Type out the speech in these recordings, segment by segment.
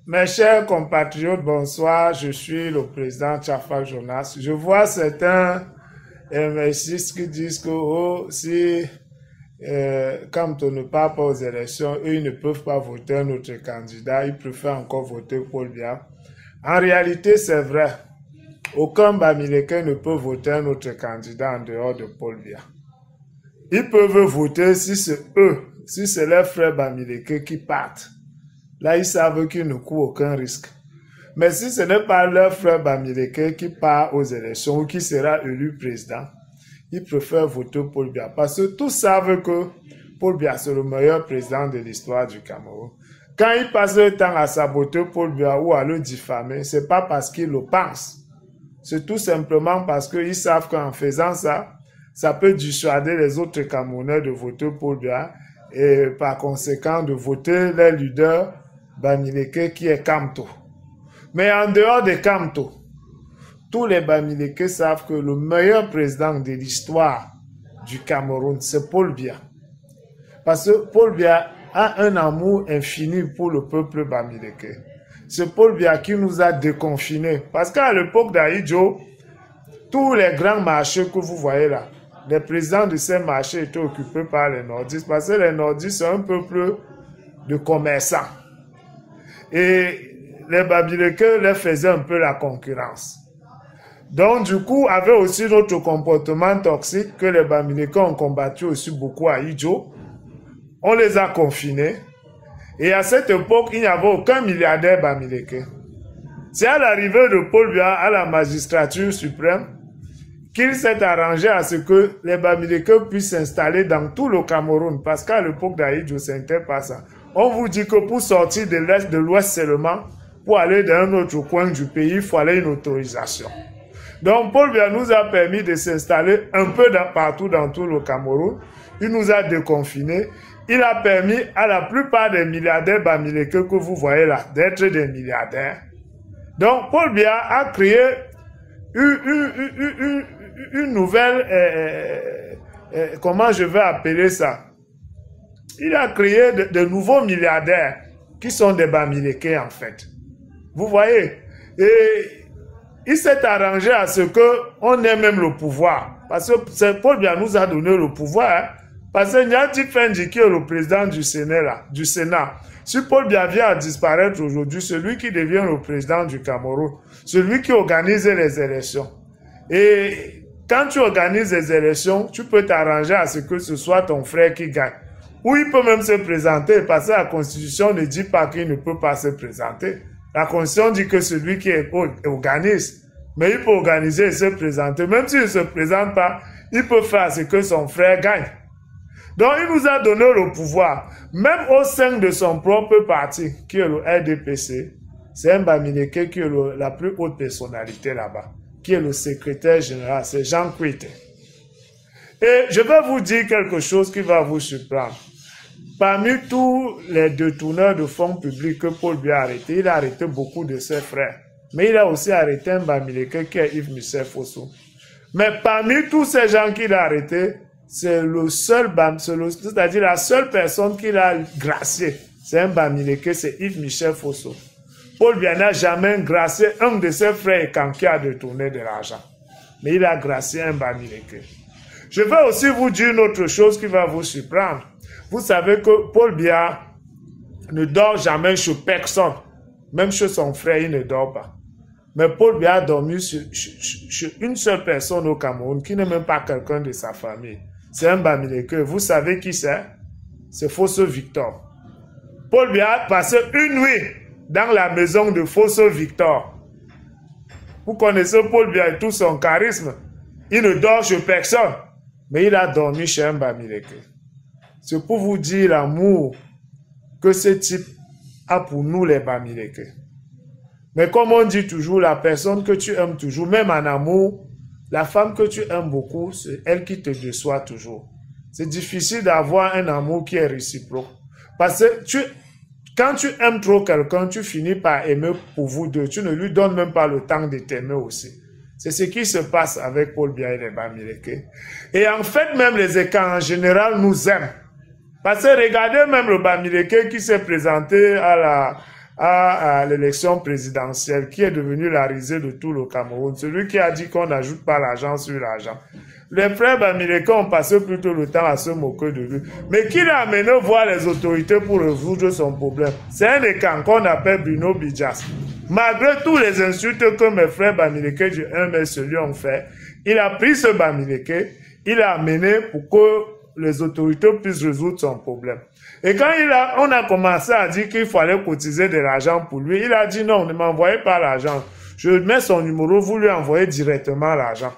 Mes chers compatriotes, bonsoir. Je suis le président Tchafak Jonas. Je vois certains MSistes qui disent que si quand on ne part pas aux élections, eux, ils ne peuvent pas voter notre candidat. Ils préfèrent encore voter Paul Biya. En réalité, c'est vrai. Aucun Bamileke ne peut voter notre candidat en dehors de Paul Biya. Ils peuvent voter si c'est eux, si c'est leurs frères Bamileke qui partent. Là, ils savent qu'ils ne courent aucun risque. Mais si ce n'est pas leur frère Bamileke qui part aux élections ou qui sera élu président, ils préfèrent voter Paul Biya. Parce que tous savent que Paul Biya, c'est le meilleur président de l'histoire du Cameroun. Quand ils passent le temps à saboter Paul Biya ou à le diffamer, ce n'est pas parce qu'ils le pensent. C'est tout simplement parce qu'ils savent qu'en faisant ça, ça peut dissuader les autres Camerounais de voter Paul Biya et par conséquent de voter les leaders Bamileke qui est Kamto. Mais en dehors de Kamto, tous les Bamileke savent que le meilleur président de l'histoire du Cameroun, c'est Paul Biya. Parce que Paul Biya a un amour infini pour le peuple Bamileke. C'est Paul Biya qui nous a déconfinés. Parce qu'à l'époque d'Ahidjo, tous les grands marchés que vous voyez là, les présidents de ces marchés étaient occupés par les nordistes. Parce que les nordistes sont un peuple de commerçants. Et les Bamileke leur faisaient un peu la concurrence. Donc du coup, avec aussi notre comportement toxique que les Bamileke ont combattu aussi beaucoup à Ahidjo, on les a confinés. Et à cette époque, il n'y avait aucun milliardaire Bamileke. C'est à l'arrivée de Paul Biya à la magistrature suprême qu'il s'est arrangé à ce que les Bamileke puissent s'installer dans tout le Cameroun. Parce qu'à l'époque d'Ahidjo, ce n'était pas ça. On vous dit que pour sortir de l'est, de l'ouest seulement, pour aller dans un autre coin du pays, il fallait une autorisation. Donc Paul Biya nous a permis de s'installer un peu partout dans tout le Cameroun. Il nous a déconfinés. Il a permis à la plupart des milliardaires Bamileke que vous voyez là d'être des milliardaires. Donc Paul Biya a créé une nouvelle, comment je vais appeler ça? Il a créé de nouveaux milliardaires qui sont des Bamileke en fait. Vous voyez? Et il s'est arrangé à ce qu'on ait même le pouvoir. Parce que Paul Biya nous a donné le pouvoir. Hein? Parce que Nyati Fendi, qui est le président du Sénat, si Paul Biya vient à disparaître aujourd'hui, celui qui devient le président du Cameroun, celui qui organise les élections. Et quand tu organises les élections, tu peux t'arranger à ce que ce soit ton frère qui gagne. Ou il peut même se présenter, parce que la Constitution ne dit pas qu'il ne peut pas se présenter. La Constitution dit que celui qui organise, mais il peut organiser et se présenter. Même s'il ne se présente pas, il peut faire ce que son frère gagne. Donc il nous a donné le pouvoir. Même au sein de son propre parti, qui est le RDPC, c'est un Bamileke qui est la plus haute personnalité là-bas, qui est le secrétaire général, c'est Jean Kwite. Et je vais vous dire quelque chose qui va vous surprendre. Parmi tous les détourneurs de fonds publics que Paul Biya a arrêté, il a arrêté beaucoup de ses frères. Mais il a aussi arrêté un Bamileke qui est Yves-Michel Fosso. Mais parmi tous ces gens qu'il a arrêtés, c'est le seul c'est-à-dire la seule personne qu'il a gracié. C'est un Bamileke, c'est Yves-Michel Fosso. Paul Biya n'a jamais gracié un de ses frères quand il a détourné de l'argent. Mais il a gracié un Bamileke. Je vais aussi vous dire une autre chose qui va vous surprendre. Vous savez que Paul Biya ne dort jamais chez personne. Même chez son frère, il ne dort pas. Mais Paul Biya a dormi chez une seule personne au Cameroun qui n'est même pas quelqu'un de sa famille. C'est un Bamileke. Vous savez qui c'est? C'est Fosso Victor. Paul Biya a passé une nuit dans la maison de Fosso Victor. Vous connaissez Paul Biya et tout son charisme. Il ne dort chez personne. Mais il a dormi chez un Bamileke. C'est pour vous dire l'amour que ce type a pour nous les Bamileke. Mais comme on dit toujours, la personne que tu aimes toujours, même en amour, la femme que tu aimes beaucoup, c'est elle qui te déçoit toujours. C'est difficile d'avoir un amour qui est réciproque. Parce que quand tu aimes trop quelqu'un, tu finis par aimer pour vous deux. Tu ne lui donnes même pas le temps de t'aimer aussi. C'est ce qui se passe avec Paul Biya et les Bamileke. Et en fait, même les Écans en général nous aiment. Parce que regardez même le Bamileke qui s'est présenté à à l'élection présidentielle, qui est devenu la risée de tout le Cameroun, celui qui a dit qu'on n'ajoute pas l'argent sur l'argent. Les frères Bamileke ont passé plutôt le temps à se moquer de lui. Mais qui l'a amené voir les autorités pour résoudre son problème? C'est un écan qu'on appelle Bruno Bidjas. Malgré tous les insultes que mes frères Bamileke du MS lui ont fait, il a pris ce Bamileke, il l'a amené pour que les autorités puissent résoudre son problème. Et quand on a commencé à dire qu'il fallait cotiser de l'argent pour lui, il a dit non, ne m'envoyez pas l'argent. Je mets son numéro, vous lui envoyez directement l'argent.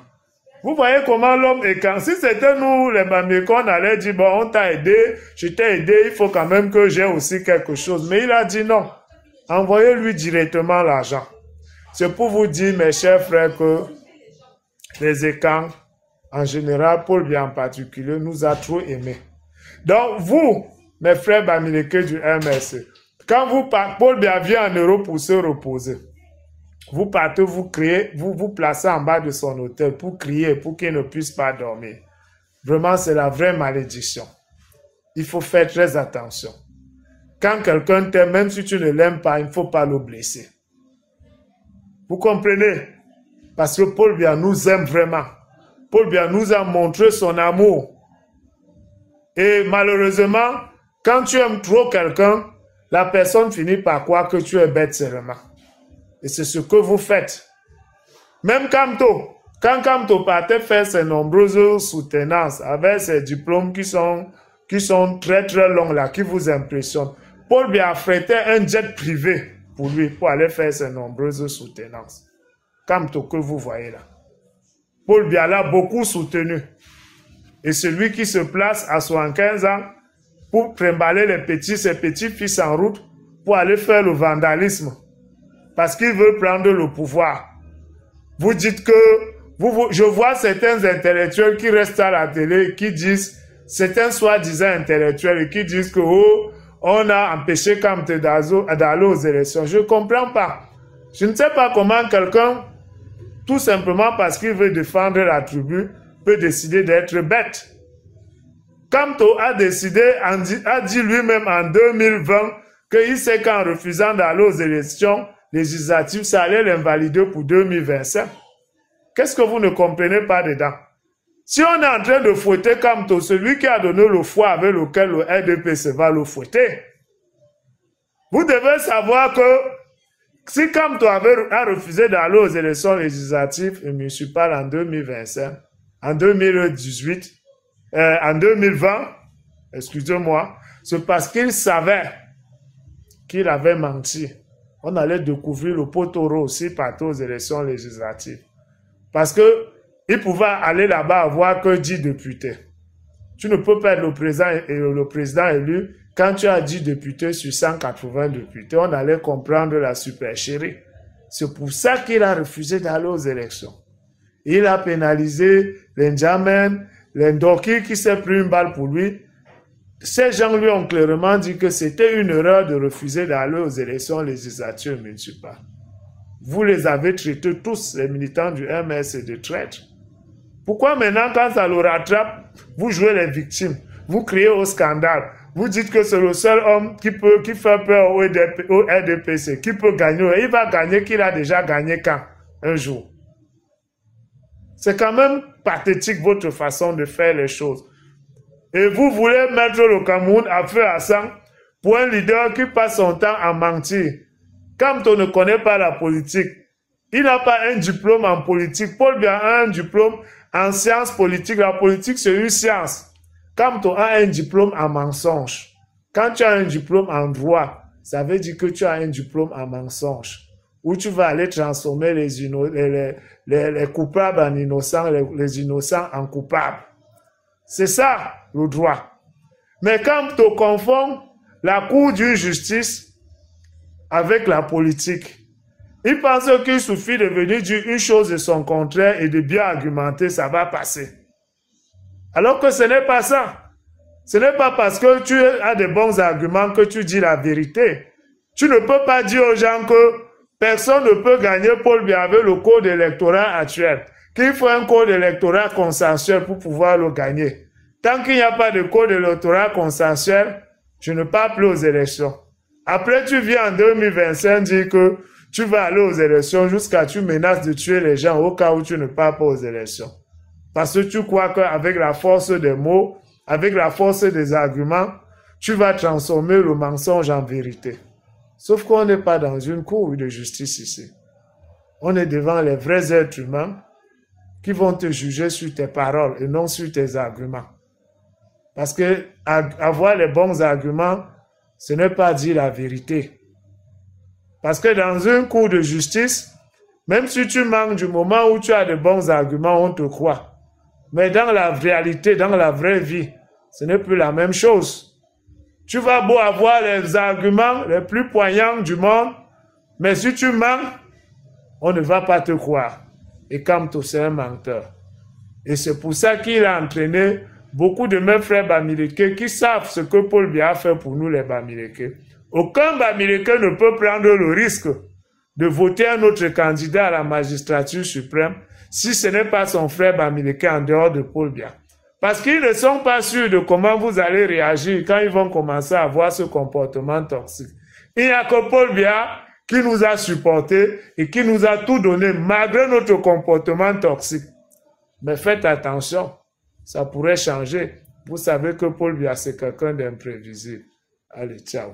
Vous voyez comment l'homme est quand si c'était nous, les Bamileke, on allait dire, bon, on t'a aidé, je t'ai aidé, il faut quand même que j'ai aussi quelque chose. Mais il a dit non, envoyez-lui directement l'argent. C'est pour vous dire, mes chers frères, que les écans, en général, Paul Biya en particulier, nous a trop aimés. Donc, vous, mes frères Bamileke du MRC, quand Paul Biya vient en Europe pour se reposer, vous partez, vous criez, vous placez en bas de son hôtel pour crier, pour qu'il ne puisse pas dormir. Vraiment, c'est la vraie malédiction. Il faut faire très attention. Quand quelqu'un t'aime, même si tu ne l'aimes pas, il ne faut pas le blesser. Vous comprenez? Parce que Paul Biya nous aime vraiment. Paul Biya nous a montré son amour. Et malheureusement, quand tu aimes trop quelqu'un, la personne finit par croire que tu es bête seulement. Et c'est ce que vous faites. Même Kamto, quand Kamto partait faire ses nombreuses soutenances avec ses diplômes qui sont très très longs là, qui vous impressionnent, Paul Biya affrétait un jet privé pour lui, pour aller faire ses nombreuses soutenances. Kamto que vous voyez là. Paul Biya l'a beaucoup soutenu. Et celui qui se place à 75 ans pour trimballer ses petits-fils en route pour aller faire le vandalisme. Parce qu'il veut prendre le pouvoir. Vous dites que, je vois certains intellectuels qui restent à la télé, qui disent, certains soi-disant intellectuels, et qui disent que, oh, on a empêché Kamto d'aller aux élections. Je ne comprends pas. Je ne sais pas comment quelqu'un, tout simplement parce qu'il veut défendre la tribu, peut décider d'être bête. Kamto a décidé, a dit lui-même en 2020, qu'il sait qu'en refusant d'aller aux élections législatives, ça allait l'invalider pour 2025. Qu'est-ce que vous ne comprenez pas dedans? Si on est en train de fouetter Kamto, celui qui a donné le foie avec lequel le RDPC va le fouetter. Vous devez savoir que si Kamto a refusé d'aller aux élections législatives et municipales en 2025, en 2018, en 2020, excusez-moi, c'est parce qu'il savait qu'il avait menti. On allait découvrir le poteau aussi partout aux élections législatives. Parce que il pouvait aller là-bas avoir que 10 députés. Tu ne peux pas être le président élu quand tu as 10 députés sur 180 députés. On allait comprendre la supercherie. C'est pour ça qu'il a refusé d'aller aux élections. Il a pénalisé les N'Djamène, les Ndoki qui s'est pris une balle pour lui. Ces gens lui ont clairement dit que c'était une erreur de refuser d'aller aux élections législatives municipales. Vous les avez traités tous, les militants du MS, de traîtres. Pourquoi maintenant, quand ça le rattrape, vous jouez les victimes, vous criez au scandale, vous dites que c'est le seul homme qui fait peur au RDPC, qui peut gagner. Il va gagner qu'il a déjà gagné quand? Un jour. C'est quand même pathétique votre façon de faire les choses. Et vous voulez mettre le Cameroun à feu à sang pour un leader qui passe son temps à mentir. Kamto ne connaît pas la politique. Il n'a pas un diplôme en politique. Paul Biya a un diplôme en sciences politiques. La politique, c'est une science. Kamto a un diplôme en mensonge. Quand tu as un diplôme en droit, ça veut dire que tu as un diplôme en mensonge. Où tu vas aller transformer les coupables en innocents, les innocents en coupables. C'est ça, le droit. Mais Kamto confond la cour d'une justice avec la politique. Il pense qu'il suffit de venir dire une chose de son contraire et de bien argumenter, ça va passer. Alors que ce n'est pas ça. Ce n'est pas parce que tu as de bons arguments que tu dis la vérité. Tu ne peux pas dire aux gens que personne ne peut gagner Paul Biya avec le code électoral actuel. Qu'il faut un code électoral consensuel pour pouvoir le gagner. Tant qu'il n'y a pas de code électoral consensuel, je ne pars plus aux élections. Après, tu viens en 2025 dire que tu vas aller aux élections jusqu'à tu menaces de tuer les gens au cas où tu ne pars pas aux élections. Parce que tu crois qu'avec la force des mots, avec la force des arguments, tu vas transformer le mensonge en vérité. Sauf qu'on n'est pas dans une cour de justice ici. On est devant les vrais êtres humains qui vont te juger sur tes paroles et non sur tes arguments. Parce que avoir les bons arguments, ce n'est pas dire la vérité. Parce que dans une cour de justice, même si tu manques du moment où tu as de bons arguments, on te croit. Mais dans la réalité, dans la vraie vie, ce n'est plus la même chose. Tu vas beau avoir les arguments les plus poignants du monde, mais si tu mens, on ne va pas te croire. Et Kamto, c'est un menteur. Et c'est pour ça qu'il a entraîné beaucoup de mes frères Bamileke qui savent ce que Paul Biya a fait pour nous les Bamileke. Aucun Bamileke ne peut prendre le risque de voter un autre candidat à la magistrature suprême si ce n'est pas son frère Bamileke en dehors de Paul Biya. Parce qu'ils ne sont pas sûrs de comment vous allez réagir quand ils vont commencer à avoir ce comportement toxique. Il n'y a que Paul Biya qui nous a supportés et qui nous a tout donné malgré notre comportement toxique. Mais faites attention, ça pourrait changer. Vous savez que Paul Biya, c'est quelqu'un d'imprévisible. Allez, ciao.